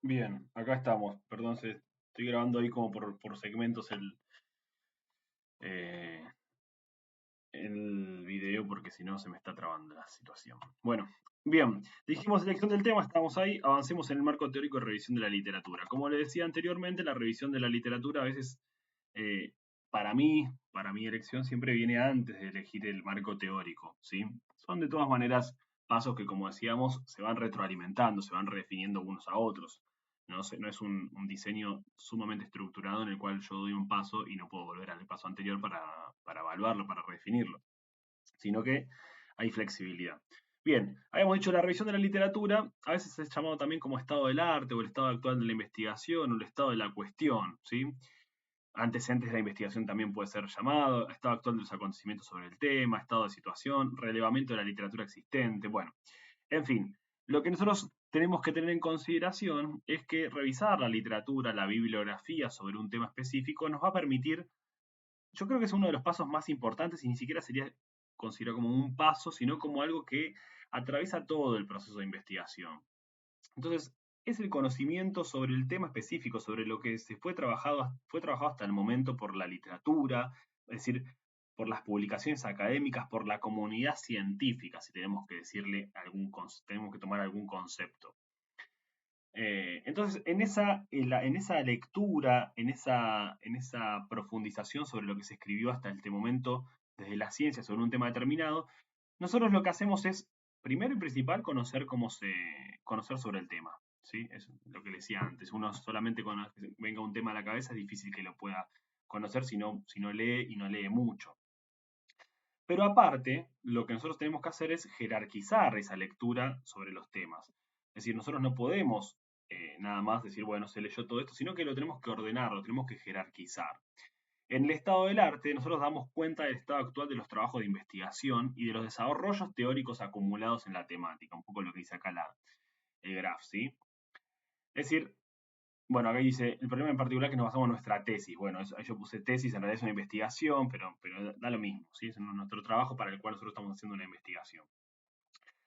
Bien, acá estamos. Perdón, estoy grabando ahí como por segmentos eh, el video porque si no se me está trabando la situación. Bueno, bien, dijimos elección del tema, estamos ahí, avancemos en el marco teórico de revisión de la literatura. Como le decía anteriormente, la revisión de la literatura a veces, eh, para mi elección, siempre viene antes de elegir el marco teórico, ¿sí? Son de todas maneras pasos que, como decíamos, se van retroalimentando, se van redefiniendo unos a otros. No es un diseño sumamente estructurado en el cual yo doy un paso y no puedo volver al paso anterior para evaluarlo, para redefinirlo, sino que hay flexibilidad. Bien, habíamos dicho la revisión de la literatura, a veces es llamado también como estado del arte o el estado actual de la investigación o el estado de la cuestión, ¿sí? Antecedentes de la investigación también puede ser llamado, estado actual de los acontecimientos sobre el tema, estado de situación, relevamiento de la literatura existente, bueno, en fin, lo que nosotros tenemos que tener en consideración es que revisar la literatura, la bibliografía sobre un tema específico nos va a permitir, yo creo que es uno de los pasos más importantes y ni siquiera sería considerado como un paso, sino como algo que atraviesa todo el proceso de investigación. Entonces, es el conocimiento sobre el tema específico, sobre lo que fue trabajado hasta el momento por la literatura, es decir, por las publicaciones académicas, por la comunidad científica, si tenemos que decirle tenemos que tomar algún concepto. Entonces, en esa lectura, en esa profundización sobre lo que se escribió hasta este momento desde la ciencia sobre un tema determinado, nosotros lo que hacemos es, primero y principal, conocer sobre el tema. ¿Sí? Es lo que le decía antes. Uno solamente con que venga un tema a la cabeza es difícil que lo pueda conocer si no lee y no lee mucho. Pero aparte, lo que nosotros tenemos que hacer es jerarquizar esa lectura sobre los temas. Es decir, nosotros no podemos nada más decir, bueno, se leyó todo esto, sino que lo tenemos que ordenar, lo tenemos que jerarquizar. En el estado del arte, nosotros damos cuenta del estado actual de los trabajos de investigación y de los desarrollos teóricos acumulados en la temática, un poco lo que dice acá el graph, ¿sí? Es decir, bueno, acá dice, el problema en particular es que nos basamos en nuestra tesis. Bueno, ahí yo puse tesis, en realidad es una investigación, pero da lo mismo, ¿sí? Es nuestro trabajo para el cual nosotros estamos haciendo una investigación.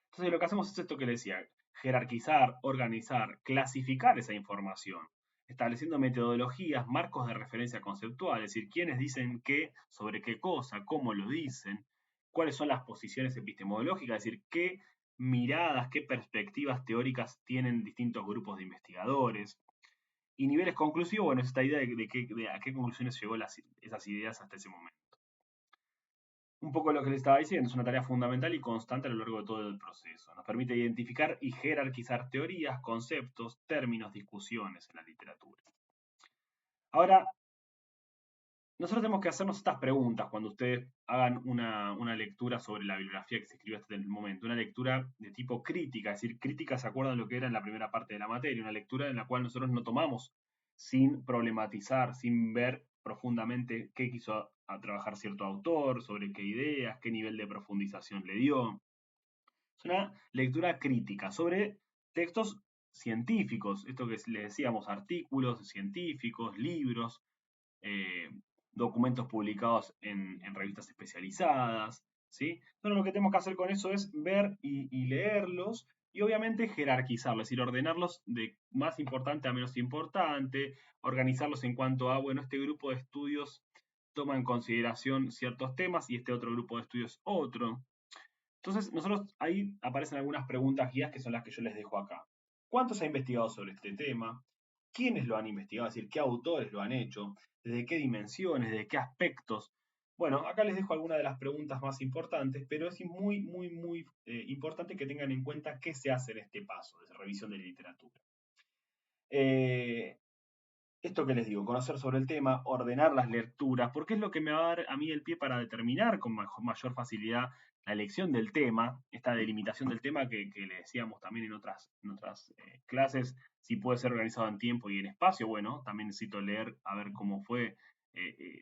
Entonces lo que hacemos es esto que le decía, jerarquizar, organizar, clasificar esa información, estableciendo metodologías, marcos de referencia conceptual, es decir, quiénes dicen qué, sobre qué cosa, cómo lo dicen, cuáles son las posiciones epistemológicas, es decir, qué miradas, qué perspectivas teóricas tienen distintos grupos de investigadores. Y niveles conclusivos, bueno, es esta idea de a qué conclusiones llegó esas ideas hasta ese momento. Un poco lo que les estaba diciendo, es una tarea fundamental y constante a lo largo de todo el proceso. Nos permite identificar y jerarquizar teorías, conceptos, términos, discusiones en la literatura. Ahora, nosotros tenemos que hacernos estas preguntas cuando ustedes hagan una lectura sobre la bibliografía que se escribió hasta el momento. Una lectura de tipo crítica, es decir, crítica se acuerdan lo que era en la primera parte de la materia, una lectura en la cual nosotros no tomamos sin problematizar, sin ver profundamente qué quiso a trabajar cierto autor, sobre qué ideas, qué nivel de profundización le dio. Es una lectura crítica sobre textos científicos, esto que les decíamos, artículos científicos, libros, eh, documentos publicados en revistas especializadas, ¿sí? Entonces lo que tenemos que hacer con eso es ver y leerlos y obviamente jerarquizarlos, es decir, ordenarlos de más importante a menos importante, organizarlos en cuanto a, bueno, este grupo de estudios toma en consideración ciertos temas y este otro grupo de estudios otro. Entonces, nosotros ahí aparecen algunas preguntas guías que son las que yo les dejo acá. ¿Cuánto se ha investigado sobre este tema? ¿Quiénes lo han investigado? Es decir, ¿qué autores lo han hecho? ¿Desde qué dimensiones? ¿Desde qué aspectos? Bueno, acá les dejo algunas de las preguntas más importantes, pero es muy importante que tengan en cuenta qué se hace en este paso de revisión de literatura. Eh, Esto que les digo, conocer sobre el tema, ordenar las lecturas, porque es lo que me va a dar a mí el pie para determinar con mayor facilidad la elección del tema, esta delimitación del tema que le decíamos también en otras clases, si puede ser organizado en tiempo y en espacio, bueno, también necesito leer a ver cómo fue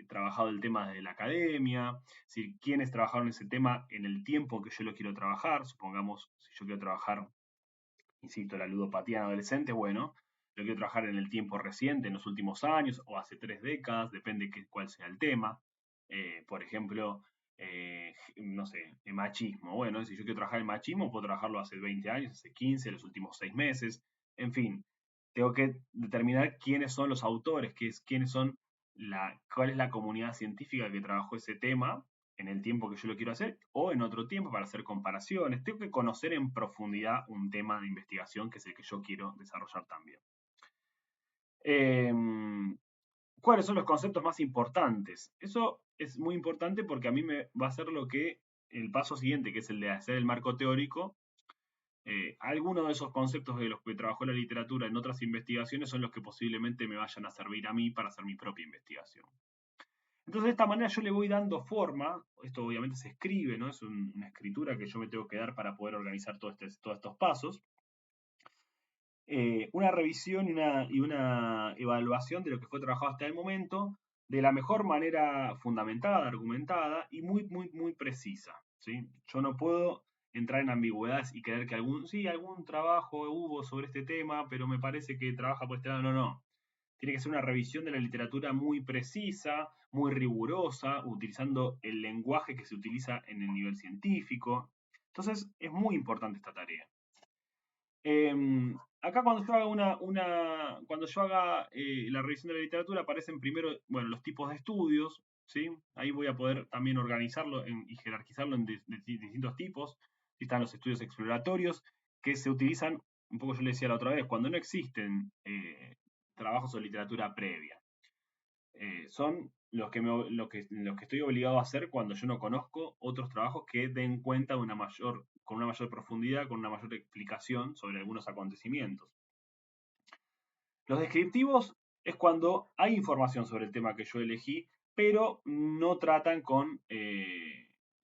trabajado el tema desde la academia, si quiénes trabajaron ese tema en el tiempo que yo lo quiero trabajar, supongamos, si yo quiero trabajar, insisto, la ludopatía en adolescentes, bueno, lo quiero trabajar en el tiempo reciente, en los últimos años o hace 3 décadas, depende cuál sea el tema. Por ejemplo, no sé, el machismo. Bueno, si yo quiero trabajar el machismo, puedo trabajarlo hace 20 años, hace 15, los últimos 6 meses. En fin, tengo que determinar quiénes son los autores, cuál es la comunidad científica que trabajó ese tema en el tiempo que yo lo quiero hacer o en otro tiempo para hacer comparaciones. Tengo que conocer en profundidad un tema de investigación que es el que yo quiero desarrollar también. ¿Cuáles son los conceptos más importantes? Eso es muy importante porque a mí me va a ser el paso siguiente, que es el de hacer el marco teórico. Algunos de esos conceptos de los que trabajó la literatura en otras investigaciones son los que posiblemente me vayan a servir a mí para hacer mi propia investigación. Entonces, de esta manera yo le voy dando forma, esto obviamente se escribe, ¿no? Es una escritura que yo me tengo que dar para poder organizar todos estos pasos. Una revisión y una evaluación de lo que fue trabajado hasta el momento, de la mejor manera fundamentada, argumentada y muy, muy, muy precisa, ¿sí? Yo no puedo entrar en ambigüedades y creer que algún trabajo hubo sobre este tema, pero me parece que trabaja por este lado. No, no. Tiene que ser una revisión de la literatura muy precisa, muy rigurosa, utilizando el lenguaje que se utiliza en el nivel científico. Entonces, es muy importante esta tarea. Acá cuando yo haga cuando yo haga la revisión de la literatura aparecen primero, bueno, los tipos de estudios, ¿sí? Ahí voy a poder también organizarlo y jerarquizarlo en distintos tipos. Están los estudios exploratorios que se utilizan, un poco yo le decía la otra vez, cuando no existen trabajos o literatura previa. Son los que estoy obligado a hacer cuando yo no conozco otros trabajos que den cuenta con una mayor profundidad, con una mayor explicación sobre algunos acontecimientos. Los descriptivos es cuando hay información sobre el tema que yo elegí, pero no tratan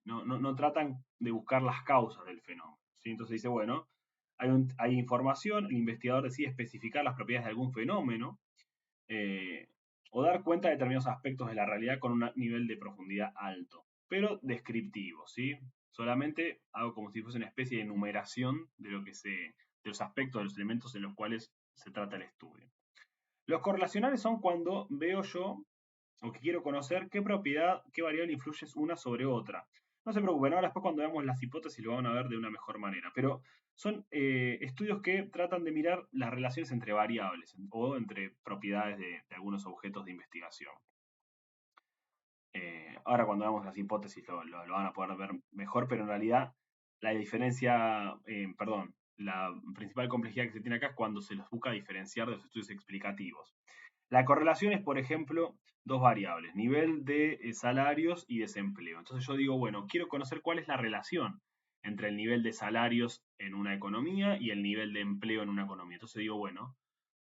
no tratan de buscar las causas del fenómeno, ¿sí? Entonces dice, bueno, hay información, el investigador decide especificar las propiedades de algún fenómeno, eh, o dar cuenta de determinados aspectos de la realidad con un nivel de profundidad alto, pero descriptivo, ¿sí? Solamente hago como si fuese una especie de enumeración de los aspectos, de los elementos en los cuales se trata el estudio. Los correlacionales son cuando veo yo o que quiero conocer qué variable influye una sobre otra. No se preocupen, ahora después cuando veamos las hipótesis lo van a ver de una mejor manera, pero son estudios que tratan de mirar las relaciones entre variables o entre propiedades de algunos objetos de investigación. Ahora cuando veamos las hipótesis lo van a poder ver mejor, pero en realidad la diferencia, la principal complejidad que se tiene acá es cuando se los busca diferenciar de los estudios explicativos. La correlación es, por ejemplo, dos variables, nivel de salarios y desempleo. Entonces yo digo, bueno, quiero conocer cuál es la relación entre el nivel de salarios en una economía y el nivel de empleo en una economía. Entonces digo, bueno,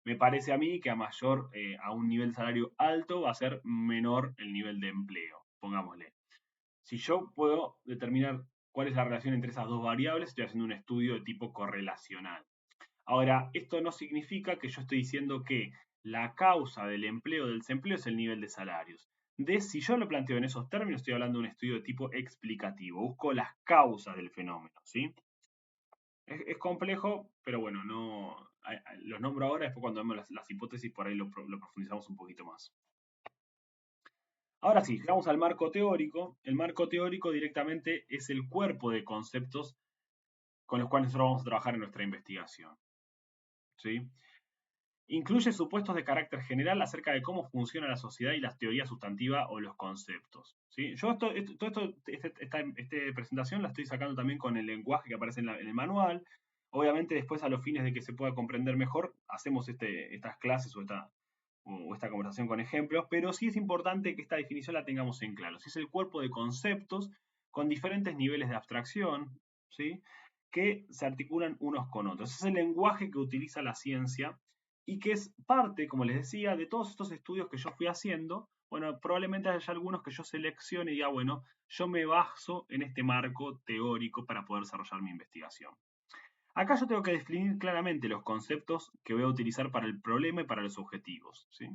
me parece a mí que a un nivel de salario alto va a ser menor el nivel de empleo, pongámosle. Si yo puedo determinar cuál es la relación entre esas dos variables, estoy haciendo un estudio de tipo correlacional. Ahora, esto no significa que yo estoy diciendo que la causa del empleo o del desempleo es el nivel de salarios. Si yo lo planteo en esos términos, estoy hablando de un estudio de tipo explicativo. Busco las causas del fenómeno, ¿sí? Es complejo, pero bueno, los nombro ahora, después cuando vemos las hipótesis, por ahí lo profundizamos un poquito más. Ahora sí, llegamos al marco teórico. El marco teórico directamente es el cuerpo de conceptos con los cuales nosotros vamos a trabajar en nuestra investigación, ¿sí? Incluye supuestos de carácter general acerca de cómo funciona la sociedad y la teoría sustantiva o los conceptos, ¿sí? Yo esta presentación la estoy sacando también con el lenguaje que aparece en el manual. Obviamente después a los fines de que se pueda comprender mejor, hacemos estas clases o esta conversación con ejemplos, pero sí es importante que esta definición la tengamos en claro. Si es el cuerpo de conceptos con diferentes niveles de abstracción, ¿sí? Que se articulan unos con otros. Es el lenguaje que utiliza la ciencia y que es parte, como les decía, de todos estos estudios que yo fui haciendo. Bueno, probablemente haya algunos que yo seleccione y diga, bueno, yo me baso en este marco teórico para poder desarrollar mi investigación. Acá yo tengo que definir claramente los conceptos que voy a utilizar para el problema y para los objetivos, ¿sí?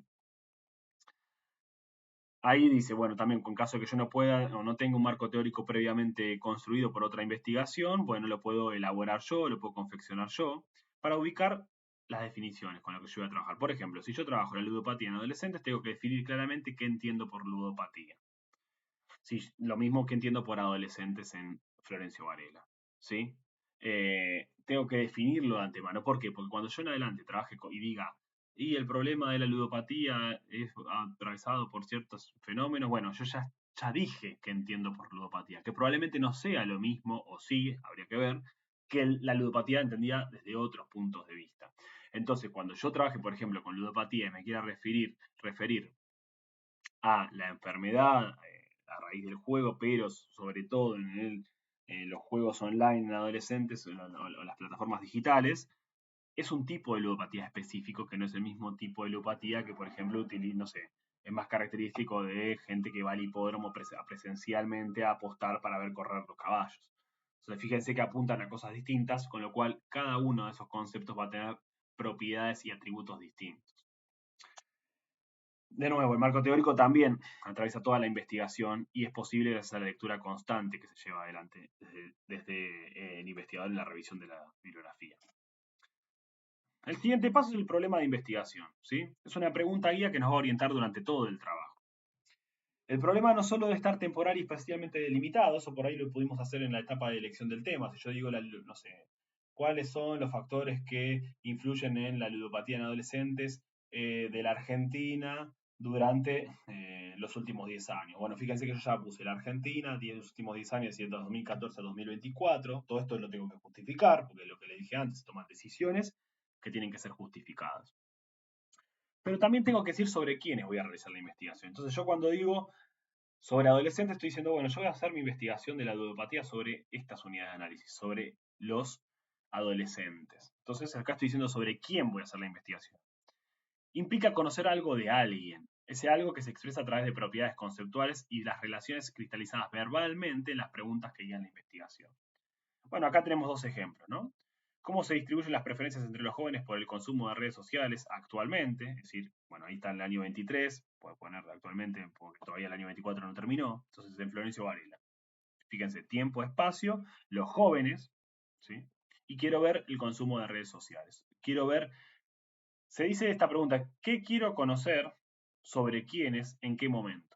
Ahí dice, bueno, también con caso de que yo no pueda o no tenga un marco teórico previamente construido por otra investigación, bueno, lo puedo elaborar yo, lo puedo confeccionar yo, para ubicar las definiciones con las que yo voy a trabajar. Por ejemplo, si yo trabajo la ludopatía en adolescentes, tengo que definir claramente qué entiendo por ludopatía. Sí, lo mismo que entiendo por adolescentes en Florencio Varela, ¿sí? tengo que definirlo de antemano. ¿Por qué? Porque cuando yo en adelante trabaje y diga, y el problema de la ludopatía es atravesado por ciertos fenómenos, bueno, yo ya dije que entiendo por ludopatía, que probablemente no sea lo mismo, o sí, habría que ver, que la ludopatía entendida desde otros puntos de vista. Entonces, cuando yo trabaje, por ejemplo, con ludopatía y me quiera referir a la enfermedad a raíz del juego, pero sobre todo en los juegos online en adolescentes o las plataformas digitales, es un tipo de ludopatía específico que no es el mismo tipo de ludopatía que, por ejemplo, no sé, es más característico de gente que va al hipódromo presencialmente a apostar para ver correr los caballos. Entonces, fíjense que apuntan a cosas distintas, con lo cual cada uno de esos conceptos va a tener propiedades y atributos distintos. De nuevo, el marco teórico también atraviesa toda la investigación y es posible gracias a la lectura constante que se lleva adelante desde el investigador en la revisión de la bibliografía. El siguiente paso es el problema de investigación, ¿sí? Es una pregunta guía que nos va a orientar durante todo el trabajo. El problema no solo debe estar temporal y espacialmente delimitado, eso por ahí lo pudimos hacer en la etapa de elección del tema. Si yo digo, no sé, cuáles son los factores que influyen en la ludopatía en adolescentes de la Argentina durante los últimos 10 años. Bueno, fíjense que yo ya puse la Argentina, los últimos 10 años, de 2014 a 2024. Todo esto lo tengo que justificar, porque lo que le dije antes, toman decisiones que tienen que ser justificadas. Pero también tengo que decir sobre quiénes voy a realizar la investigación. Entonces yo cuando digo sobre adolescentes estoy diciendo, bueno, yo voy a hacer mi investigación de la ludopatía sobre estas unidades de análisis, sobre los adolescentes. Entonces acá estoy diciendo sobre quién voy a hacer la investigación. Implica conocer algo de alguien, ese algo que se expresa a través de propiedades conceptuales y las relaciones cristalizadas verbalmente en las preguntas que guían la investigación. Bueno, acá tenemos dos ejemplos, ¿no? Cómo se distribuyen las preferencias entre los jóvenes por el consumo de redes sociales actualmente, es decir, bueno, ahí está el año 23, puedo poner actualmente porque todavía el año 24 no terminó, entonces en Florencio Varela. Fíjense, tiempo, espacio, los jóvenes, ¿sí? Y quiero ver el consumo de redes sociales. Quiero ver, se dice esta pregunta, ¿qué quiero conocer sobre quiénes en qué momento?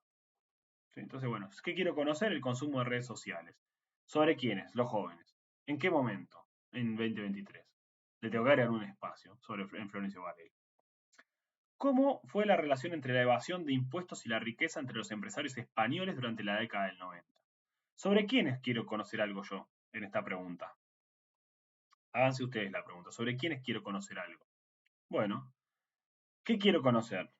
¿Sí? Entonces, bueno, ¿qué quiero conocer? El consumo de redes sociales. ¿Sobre quiénes? Los jóvenes. ¿En qué momento? En 2023. Le tengo que agregar un espacio en Florencio Varela. ¿Cómo fue la relación entre la evasión de impuestos y la riqueza entre los empresarios españoles durante la década del 90? ¿Sobre quiénes quiero conocer algo yo en esta pregunta? Háganse ustedes la pregunta. ¿Sobre quiénes quiero conocer algo? Bueno, ¿qué quiero conocer?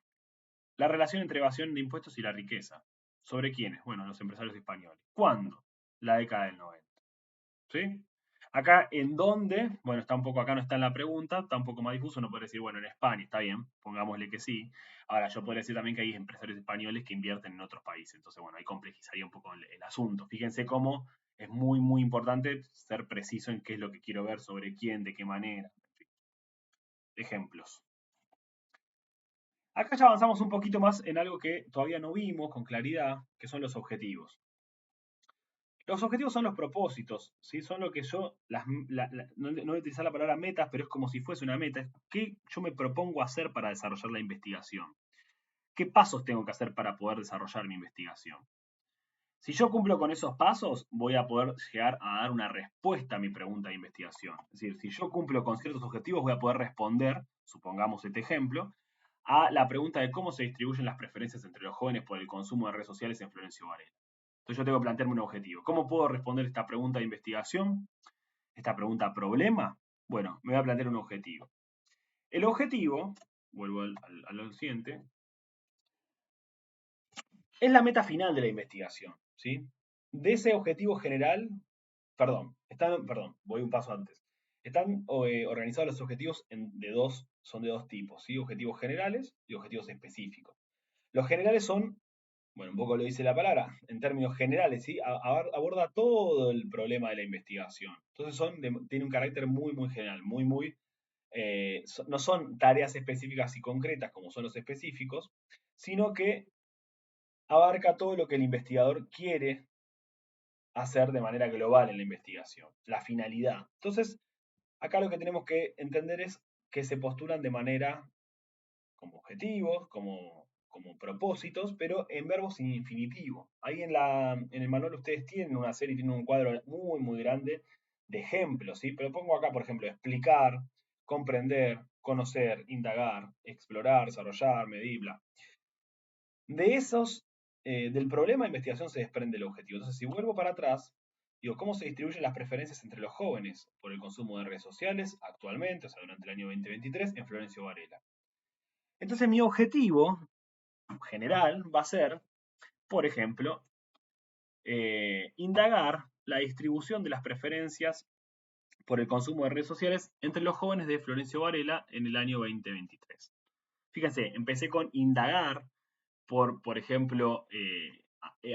La relación entre evasión de impuestos y la riqueza. ¿Sobre quiénes? Bueno, los empresarios españoles. ¿Cuándo? La década del 90. ¿Sí? Acá, ¿en dónde? Bueno, está un poco acá, no está en la pregunta, está un poco más difuso, no puede decir, bueno, en España, está bien, pongámosle que sí. Ahora, yo podría decir también que hay empresarios españoles que invierten en otros países, entonces, bueno, ahí complejizaría un poco el asunto. Fíjense cómo es muy, muy importante ser preciso en qué es lo que quiero ver, sobre quién, de qué manera. Ejemplos. Acá ya avanzamos un poquito más en algo que todavía no vimos con claridad, que son los objetivos. Los objetivos son los propósitos, ¿sí? Son lo que yo, no voy a utilizar la palabra metas, pero es como si fuese una meta. ¿Qué yo me propongo hacer para desarrollar la investigación? ¿Qué pasos tengo que hacer para poder desarrollar mi investigación? Si yo cumplo con esos pasos, voy a poder llegar a dar una respuesta a mi pregunta de investigación. Es decir, si yo cumplo con ciertos objetivos, voy a poder responder, supongamos este ejemplo, a la pregunta de cómo se distribuyen las preferencias entre los jóvenes por el consumo de redes sociales en Florencio Varela. Entonces yo tengo que plantearme un objetivo. ¿Cómo puedo responder esta pregunta de investigación? ¿Esta pregunta problema? Bueno, me voy a plantear un objetivo. El objetivo, vuelvo al siguiente, es la meta final de la investigación, ¿sí? De ese objetivo general, perdón, voy un paso antes. Están organizados los objetivos son de dos tipos, ¿sí? Objetivos generales y objetivos específicos. Los generales son, bueno, un poco lo dice la palabra, en términos generales, ¿sí? Aborda todo el problema de la investigación. Entonces tiene un carácter muy, muy general, no son tareas específicas y concretas como son los específicos, sino que abarca todo lo que el investigador quiere hacer de manera global en la investigación, la finalidad. Entonces, acá lo que tenemos que entender es que se postulan de manera como objetivos, como propósitos, pero en verbos sin infinitivo. Ahí en el manual ustedes tienen una serie, tienen un cuadro muy, muy grande ejemplos, ¿sí? Pero pongo acá, por ejemplo, explicar, comprender, conocer, indagar, explorar, desarrollar, medir, bla. De esos, del problema de investigación se desprende el objetivo. Entonces, si vuelvo para atrás, digo, ¿cómo se distribuyen las preferencias entre los jóvenes por el consumo de redes sociales actualmente, o sea, durante el año 2023, en Florencio Varela? Entonces, mi objetivo general va a ser, por ejemplo, indagar la distribución de las preferencias por el consumo de redes sociales entre los jóvenes de Florencio Varela en el año 2023. Fíjense, empecé con indagar por ejemplo,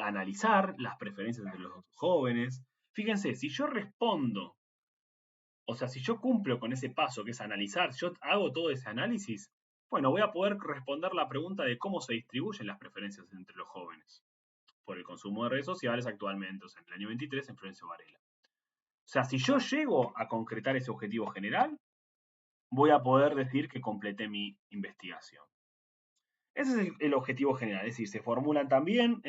analizar las preferencias entre los jóvenes. Fíjense, si yo respondo, o sea, si yo cumplo con ese paso que es analizar, yo hago todo ese análisis, bueno, voy a poder responder la pregunta de cómo se distribuyen las preferencias entre los jóvenes por el consumo de redes sociales actualmente, o sea, en el año 23 en Florencio Varela. O sea, si yo llego a concretar ese objetivo general, voy a poder decir que completé mi investigación. Ese es el objetivo general, es decir, se formulan también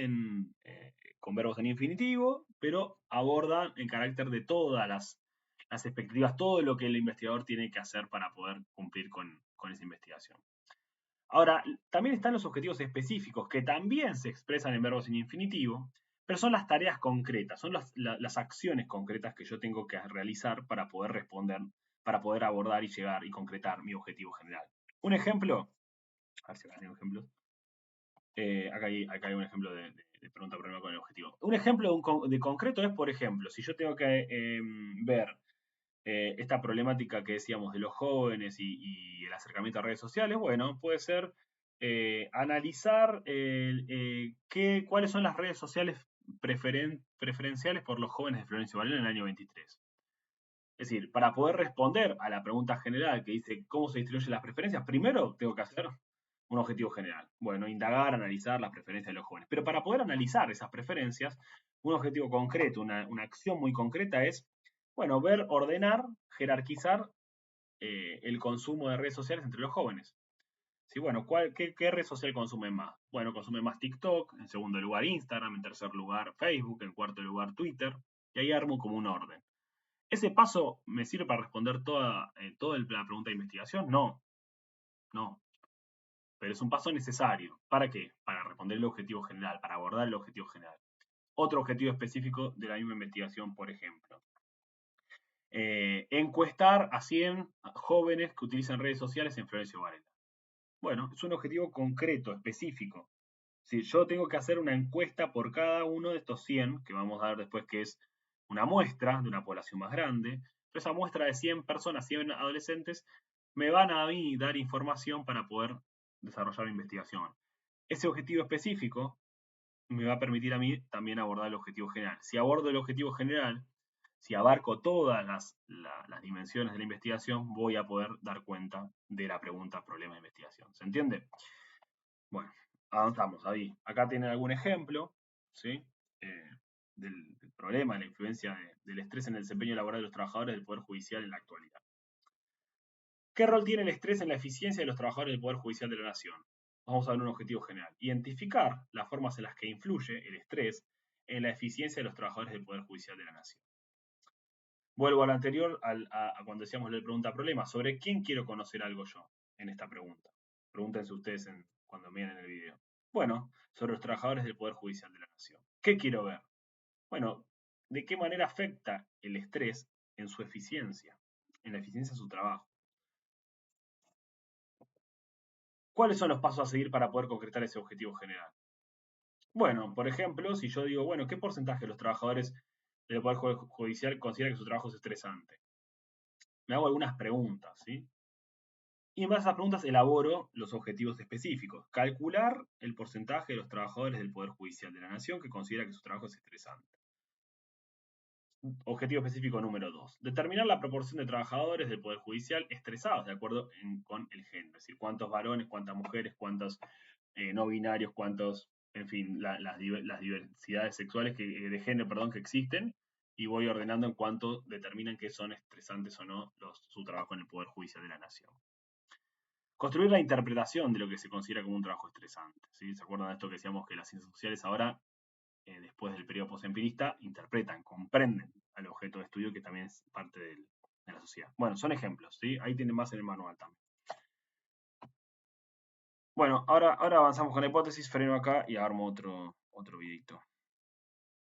con verbos en infinitivo, pero abordan en carácter de todas las expectativas, todo lo que el investigador tiene que hacer para poder cumplir con esa investigación. Ahora, también están los objetivos específicos, que también se expresan en verbos en infinitivo, pero son las tareas concretas, son las acciones concretas que yo tengo que realizar para poder responder, para poder abordar y llegar y concretar mi objetivo general. Un ejemplo, a ver si acá tengo ejemplos. Acá hay un ejemplo de pregunta-problema con el objetivo. Un ejemplo de concreto es, por ejemplo, si yo tengo que ver esta problemática que decíamos de los jóvenes y el acercamiento a redes sociales, bueno, puede ser analizar cuáles son las redes sociales preferenciales por los jóvenes de Florencio Varela en el año 23. Es decir, para poder responder a la pregunta general que dice cómo se distribuyen las preferencias, primero tengo que hacer un objetivo general. Bueno, indagar, analizar las preferencias de los jóvenes. Pero para poder analizar esas preferencias, un objetivo concreto, una acción muy concreta es, bueno, ver, ordenar, jerarquizar el consumo de redes sociales entre los jóvenes. Sí, bueno, qué red social consumen más? Bueno, consumen más TikTok, en segundo lugar Instagram, en tercer lugar Facebook, en cuarto lugar Twitter, y ahí armo como un orden. ¿Ese paso me sirve para responder toda la pregunta de investigación? No, no. Pero es un paso necesario. ¿Para qué? Para responder el objetivo general, para abordar el objetivo general. Otro objetivo específico de la misma investigación, por ejemplo. Encuestar a 100 jóvenes que utilizan redes sociales en Florencio Varela. Bueno, es un objetivo concreto, específico. Si yo tengo que hacer una encuesta por cada uno de estos 100, que vamos a ver después que es una muestra de una población más grande, pero esa muestra de 100 personas, 100 adolescentes, me van a mí dar información para poder desarrollar la investigación. Ese objetivo específico me va a permitir a mí también abordar el objetivo general. Si abordo el objetivo general, si abarco todas las dimensiones de la investigación, voy a poder dar cuenta de la pregunta problema de investigación. ¿Se entiende? Bueno, avanzamos ahí. Acá tienen algún ejemplo, ¿sí? Del problema, de la influencia del estrés en el desempeño laboral de los trabajadores del Poder Judicial en la actualidad. ¿Qué rol tiene el estrés en la eficiencia de los trabajadores del Poder Judicial de la Nación? Vamos a ver un objetivo general. Identificar las formas en las que influye el estrés en la eficiencia de los trabajadores del Poder Judicial de la Nación. Vuelvo a lo anterior, a cuando decíamos la pregunta-problema. ¿Sobre quién quiero conocer algo yo en esta pregunta? Pregúntense ustedes cuando miren el video. Bueno, sobre los trabajadores del Poder Judicial de la Nación. ¿Qué quiero ver? Bueno, ¿de qué manera afecta el estrés en su eficiencia, en la eficiencia de su trabajo? ¿Cuáles son los pasos a seguir para poder concretar ese objetivo general? Bueno, por ejemplo, si yo digo, bueno, ¿qué porcentaje de los trabajadores del Poder Judicial considera que su trabajo es estresante? Me hago algunas preguntas, ¿sí? Y en base a esas preguntas elaboro los objetivos específicos. Calcular el porcentaje de los trabajadores del Poder Judicial de la Nación que considera que su trabajo es estresante. Objetivo específico número 2. Determinar la proporción de trabajadores del Poder Judicial estresados de acuerdo con el género. Es decir, cuántos varones, cuántas mujeres, cuántos no binarios, cuántos, en fin, las diversidades sexuales de género, perdón, que existen. Y voy ordenando en cuanto determinan que son estresantes o no su trabajo en el Poder Judicial de la Nación. Construir la interpretación de lo que se considera como un trabajo estresante. ¿Sí? ¿Se acuerdan de esto que decíamos que las ciencias sociales ahora, después del periodo posempirista, interpretan, comprenden al objeto de estudio que también es parte de la sociedad. Bueno, son ejemplos, ¿sí? Ahí tienen más en el manual también. Bueno, ahora avanzamos con la hipótesis, freno acá y armo otro videito.